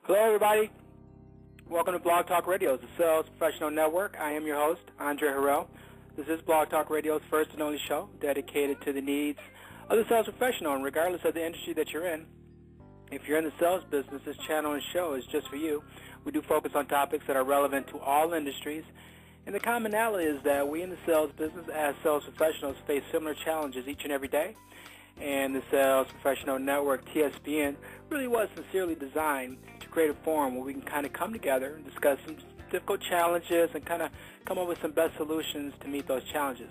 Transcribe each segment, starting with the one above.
Hello, everybody. Welcome to Blog Talk Radio's the Sales Professional Network. I am your host, Andre Harrell. This is Blog Talk Radio's first and only show dedicated to the needs of the sales professional, and regardless of the industry that you're in. If you're in the sales business, this channel and show is just for you. We do focus on topics that are relevant to all industries, and the commonality is that we in the sales business as sales professionals face similar challenges each and every day. And the Sales Professional Network, TSPN, really was sincerely designed to create a forum where we can kind of come together and discuss some difficult challenges and kind of come up with some best solutions to meet those challenges.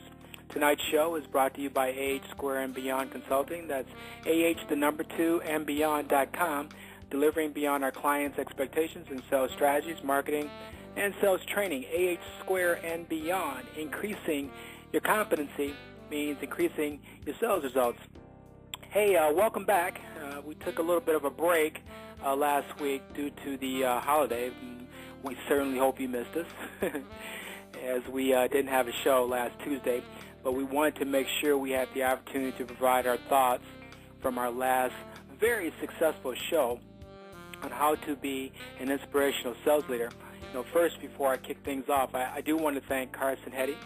Tonight's show is brought to you by AH Square and Beyond Consulting. That's AH2andBeyond.com, delivering beyond our clients' expectations in sales strategies, marketing, and sales training. AH Square and Beyond, increasing your competency means increasing your sales results. Hey, welcome back. We took a little bit of a break last week due to the holiday. We certainly hope you missed us as we didn't have a show last Tuesday, but we wanted to make sure we had the opportunity to provide our thoughts from our last very successful show on how to be an inspirational sales leader. First, before I kick things off, I do want to thank Carson Hetty,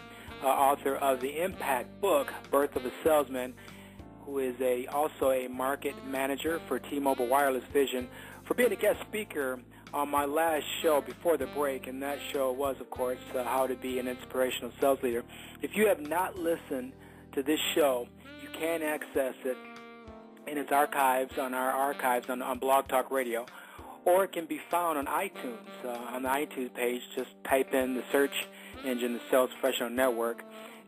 author of the Impact book, Birth of a Salesman, who is also a market manager for T-Mobile Wireless Vision, for being a guest speaker on my last show before the break, and that show was, of course, How to Be an Inspirational Sales Leader. If you have not listened to this show, you can access it in its archives, on our archives on Blog Talk Radio, or it can be found on iTunes. On the iTunes page, just type in the search engine, the Sales Professional Network,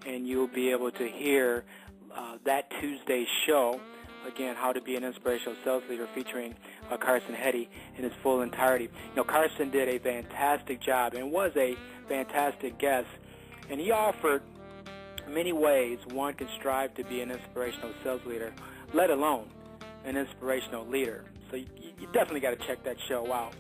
and you'll be able to hear that Tuesday's show, again, How to Be an Inspirational Sales Leader, featuring Carson Hetty in its full entirety. Carson did a fantastic job and was a fantastic guest, and he offered many ways one can strive to be an inspirational sales leader, let alone an inspirational leader. So you definitely got to check that show out.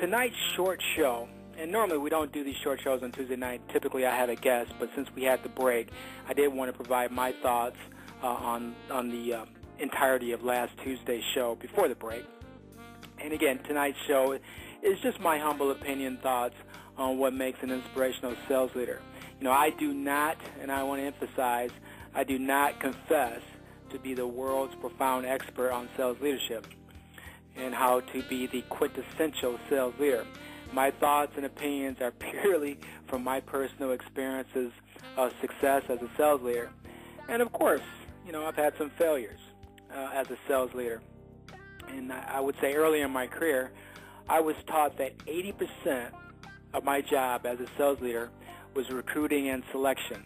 Tonight's short show, and normally we don't do these short shows on Tuesday night. Typically I have a guest, but since we had the break, I did want to provide my thoughts on the entirety of last Tuesday's show before the break. And again, tonight's show is just my humble opinion, thoughts on what makes an inspirational sales leader. I do not, and I want to emphasize, I do not confess to be the world's profound expert on sales leadership and how to be the quintessential sales leader. My thoughts and opinions are purely from my personal experiences of success as a sales leader. And of course, I've had some failures as a sales leader. And I would say early in my career, I was taught that 80% of my job as a sales leader was recruiting and selection.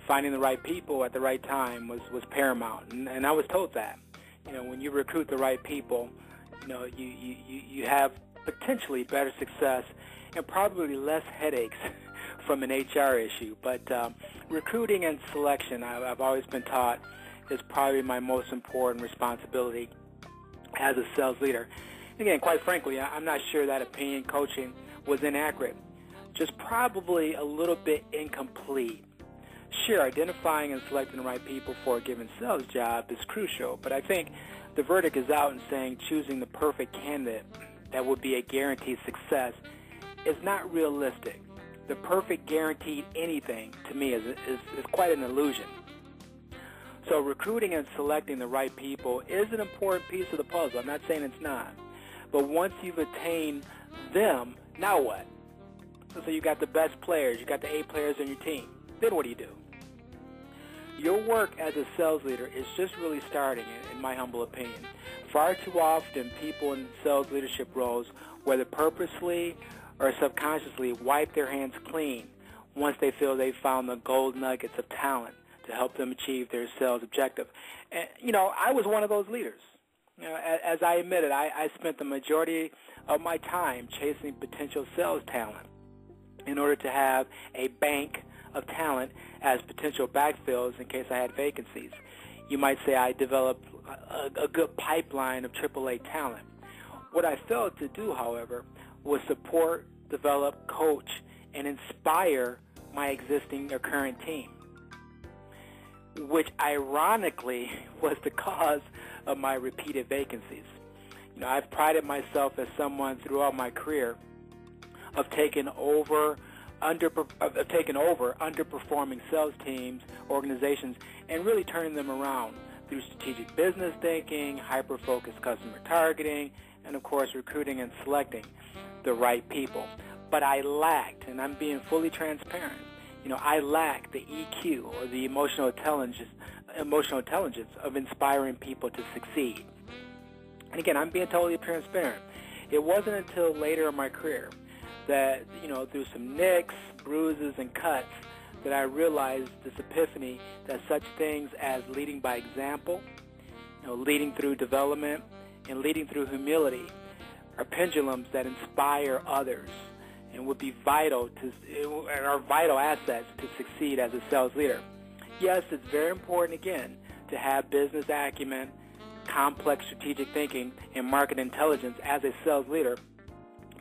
Finding the right people at the right time was paramount. And I was told that. When you recruit the right people, you have potentially better success and probably less headaches from an HR issue. But recruiting and selection, I've always been taught, is probably my most important responsibility as a sales leader. Again, quite frankly, I'm not sure that opinion coaching was inaccurate, just probably a little bit incomplete. Sure, identifying and selecting the right people for a given sales job is crucial, but I think the verdict is out in saying choosing the perfect candidate that would be a guaranteed success is not realistic. The perfect guaranteed anything, to me, is quite an illusion. So recruiting and selecting the right people is an important piece of the puzzle. I'm not saying it's not. But once you've attained them, now what? So you got the best players, you got the A players on your team. Then what do you do? Your work as a sales leader is just really starting, in my humble opinion. Far too often, people in sales leadership roles, whether purposely or subconsciously, wipe their hands clean once they feel they've found the gold nuggets of talent to help them achieve their sales objective. And, I was one of those leaders. As I admitted, I spent the majority of my time chasing potential sales talent in order to have a bank of talent as potential backfills in case I had vacancies. You might say I developed a good pipeline of AAA talent. What I failed to do, however, was support, develop, coach, and inspire my existing or current team, which ironically was the cause of my repeated vacancies. I've prided myself as someone throughout my career of taking over underperforming sales teams, organizations, and really turning them around through strategic business thinking, hyper-focused customer targeting, and of course recruiting and selecting the right people. But I lacked, and I'm being fully transparent, I lacked the EQ, or the emotional intelligence of inspiring people to succeed. And again, I'm being totally transparent. It wasn't until later in my career that, through some nicks, bruises, and cuts, that I realized this epiphany that such things as leading by example, leading through development, and leading through humility are pendulums that inspire others and would be vital and are vital assets to succeed as a sales leader. Yes, it's very important, again, to have business acumen, complex strategic thinking, and market intelligence as a sales leader.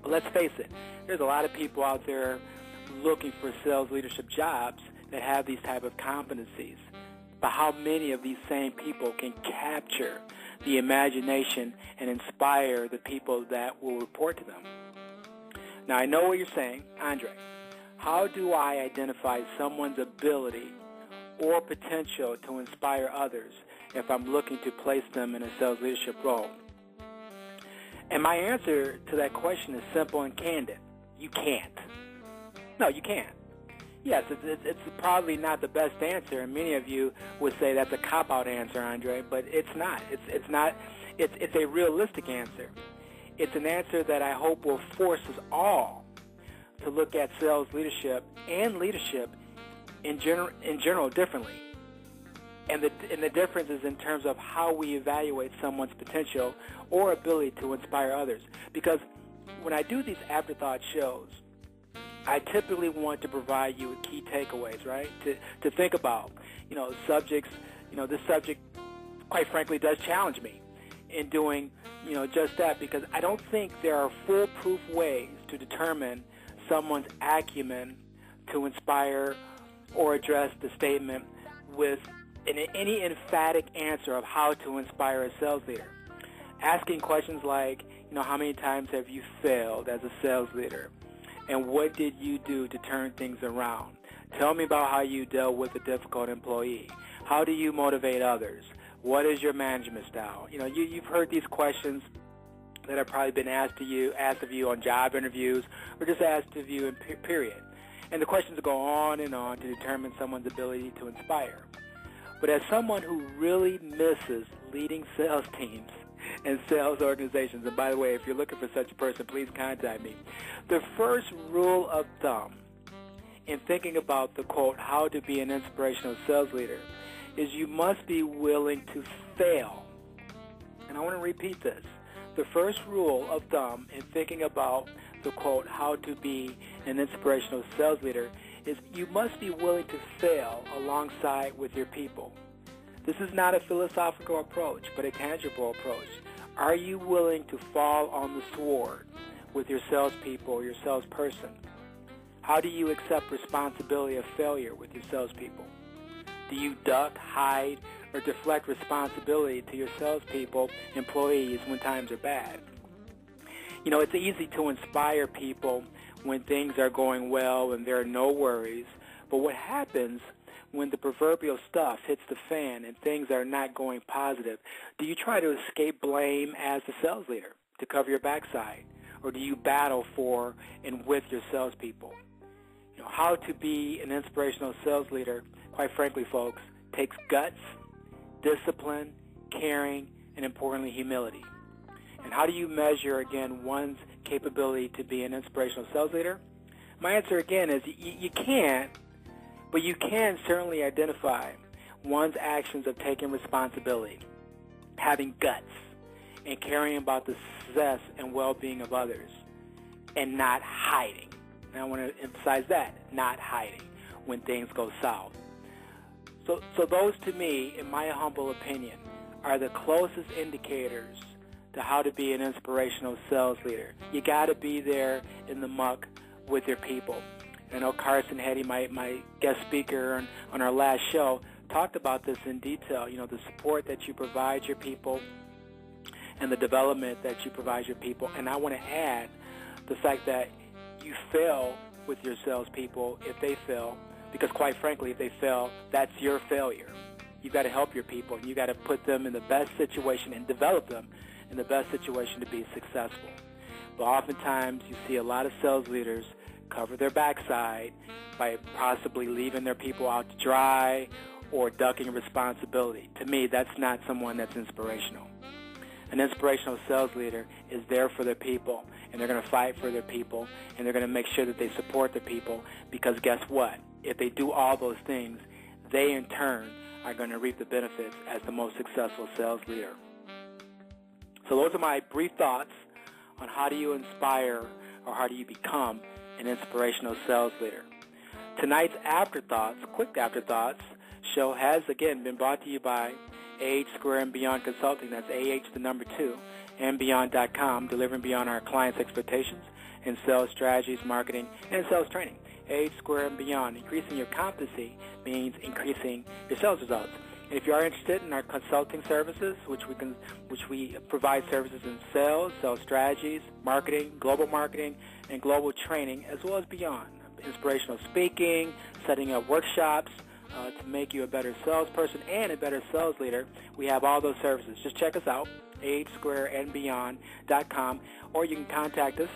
But let's face it, there's a lot of people out there looking for sales leadership jobs that have these type of competencies. But how many of these same people can capture the imagination and inspire the people that will report to them? Now, I know what you're saying, Andre. How do I identify someone's ability or potential to inspire others if I'm looking to place them in a sales leadership role? And my answer to that question is simple and candid. You can't. No, you can't. Yes, it's probably not the best answer, and many of you would say that's a cop-out answer, Andre, but it's not. It's a realistic answer. It's an answer that I hope will force us all to look at sales leadership and leadership in general differently. And the difference is in terms of how we evaluate someone's potential or ability to inspire others. Because when I do these afterthought shows, I typically want to provide you with key takeaways, right? To think about, subjects, this subject, quite frankly, does challenge me in doing, just that, because I don't think there are foolproof ways to determine someone's acumen to inspire or address the statement with any emphatic answer of how to inspire a sales leader. Asking questions like, how many times have you failed as a sales leader? And what did you do to turn things around? Tell me about how you dealt with a difficult employee. How do you motivate others? What is your management style? You've heard these questions that have probably been asked of you on job interviews, or just asked of you in period. And the questions go on and on to determine someone's ability to inspire. But as someone who really misses leading sales teams and sales organizations, and by the way, if you're looking for such a person, please contact me. The first rule of thumb in thinking about the quote, how to be an inspirational sales leader, is you must be willing to fail. And I want to repeat this. The first rule of thumb in thinking about the quote, how to be an inspirational sales leader, is you must be willing to fail alongside with your people. This is not a philosophical approach, but a tangible approach. Are you willing to fall on the sword with your salespeople or your salesperson? How do you accept responsibility of failure with your salespeople? Do you duck, hide, or deflect responsibility to your salespeople, employees, when times are bad? It's easy to inspire people when things are going well and there are no worries, but what happens when the proverbial stuff hits the fan and things are not going positive? Do you try to escape blame as the sales leader to cover your backside, or do you battle for and with your salespeople? How to be an inspirational sales leader, quite frankly, folks, takes guts, discipline, caring, and importantly, humility. And how do you measure, again, one's capability to be an inspirational sales leader? My answer, again, is you can't, but you can certainly identify one's actions of taking responsibility, having guts, and caring about the success and well-being of others, and not hiding. And I want to emphasize that, not hiding when things go south. So those, to me, in my humble opinion, are the closest indicators to how to be an inspirational sales leader. You got to be there in the muck with your people. I know Carson Hetty, my guest speaker on our last show, talked about this in detail. The support that you provide your people and the development that you provide your people. And I want to add the fact that you fail with your salespeople if they fail, because quite frankly, if they fail, that's your failure. You've got to help your people, and you've got to put them in the best situation and develop them in the best situation to be successful. But oftentimes you see a lot of sales leaders cover their backside by possibly leaving their people out to dry or ducking responsibility. To me, that's not someone that's inspirational. An inspirational sales leader is there for their people, and they're going to fight for their people, and they're going to make sure that they support their people, because guess what? If they do all those things, they in turn are going to reap the benefits as the most successful sales leader. So those are my brief thoughts on how do you inspire or how do you become an inspirational sales leader. Tonight's Afterthoughts, Quick Afterthoughts show has, again, been brought to you by AH Square and Beyond Consulting. That's AH, the number 2, and Beyond.com, delivering beyond our clients' expectations in sales strategies, marketing, and sales training. AH Square and Beyond. Increasing your competency means increasing your sales results. And if you are interested in our consulting services, which we provide services in sales strategies, marketing, and global training, as well as beyond. Inspirational speaking, setting up workshops to make you a better salesperson and a better sales leader. We have all those services. Just check us out, ahsquareandbeyond.com, or you can contact us.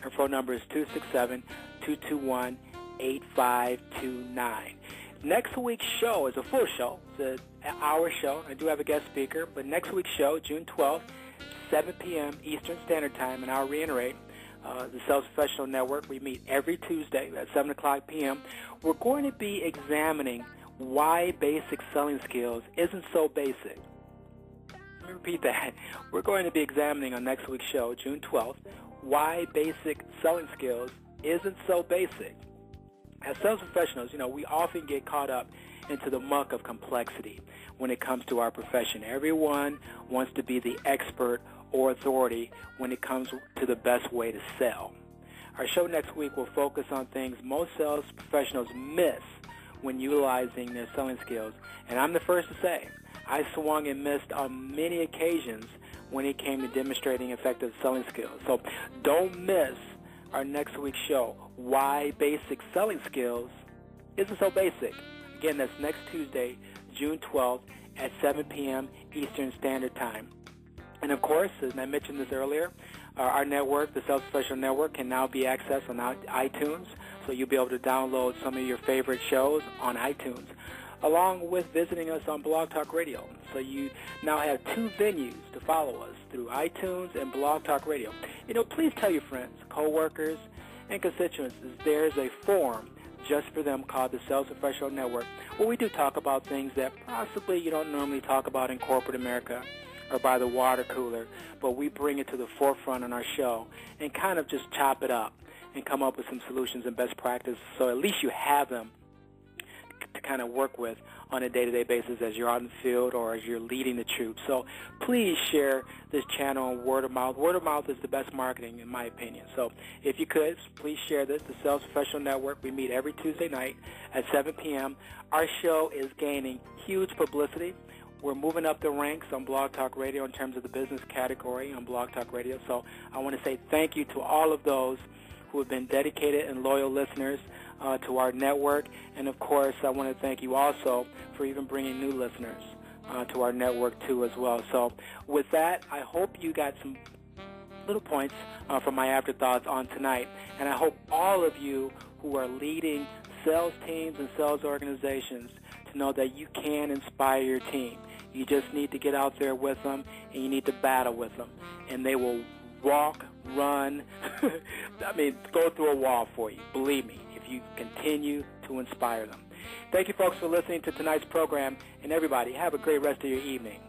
Our phone number is 267-221-8529. Next week's show is a full show. It's an hour show. I do have a guest speaker, but next week's show, June 12th, 7 p.m. Eastern Standard Time, and I'll reiterate, the Sales Professional Network. We meet every Tuesday at 7 o'clock p.m. We're going to be examining why basic selling skills isn't so basic. Let me repeat that. We're going to be examining on next week's show, June 12th, why basic selling skills isn't so basic. As sales professionals, we often get caught up into the muck of complexity when it comes to our profession. Everyone wants to be the expert or authority when it comes to the best way to sell. Our show next week will focus on things most sales professionals miss when utilizing their selling skills. And I'm the first to say, I swung and missed on many occasions when it came to demonstrating effective selling skills. So don't miss our next week's show, Why Basic Selling Skills Isn't So Basic. Again, that's next Tuesday, June 12th at 7 p.m. Eastern Standard Time. And of course, as I mentioned this earlier, our network, the Sales Professional Network, can now be accessed on iTunes, so you'll be able to download some of your favorite shows on iTunes, along with visiting us on Blog Talk Radio. So you now have 2 venues to follow us, through iTunes and Blog Talk Radio. Please tell your friends, coworkers, and constituents there's a forum just for them called the Sales Professional Network, where we do talk about things that possibly you don't normally talk about in corporate America or by the water cooler, but we bring it to the forefront on our show and kind of just chop it up and come up with some solutions and best practices, so at least you have them to kind of work with on a day-to-day basis as you're out in the field or as you're leading the troops. So please share this channel on word of mouth. Word of mouth is the best marketing, in my opinion. So if you could, please share this. The Sales Professional Network, we meet every Tuesday night at 7 p.m. Our show is gaining huge publicity. We're moving up the ranks on Blog Talk Radio in terms of the business category on Blog Talk Radio. So I want to say thank you to all of those who have been dedicated and loyal listeners to our network. And, of course, I want to thank you also for even bringing new listeners to our network, too, as well. So with that, I hope you got some little points from my afterthoughts on tonight. And I hope all of you who are leading sales teams and sales organizations to know that you can inspire your team. You just need to get out there with them, and you need to battle with them. And they will walk, run, go through a wall for you. Believe me, if you continue to inspire them. Thank you, folks, for listening to tonight's program. And everybody, have a great rest of your evening.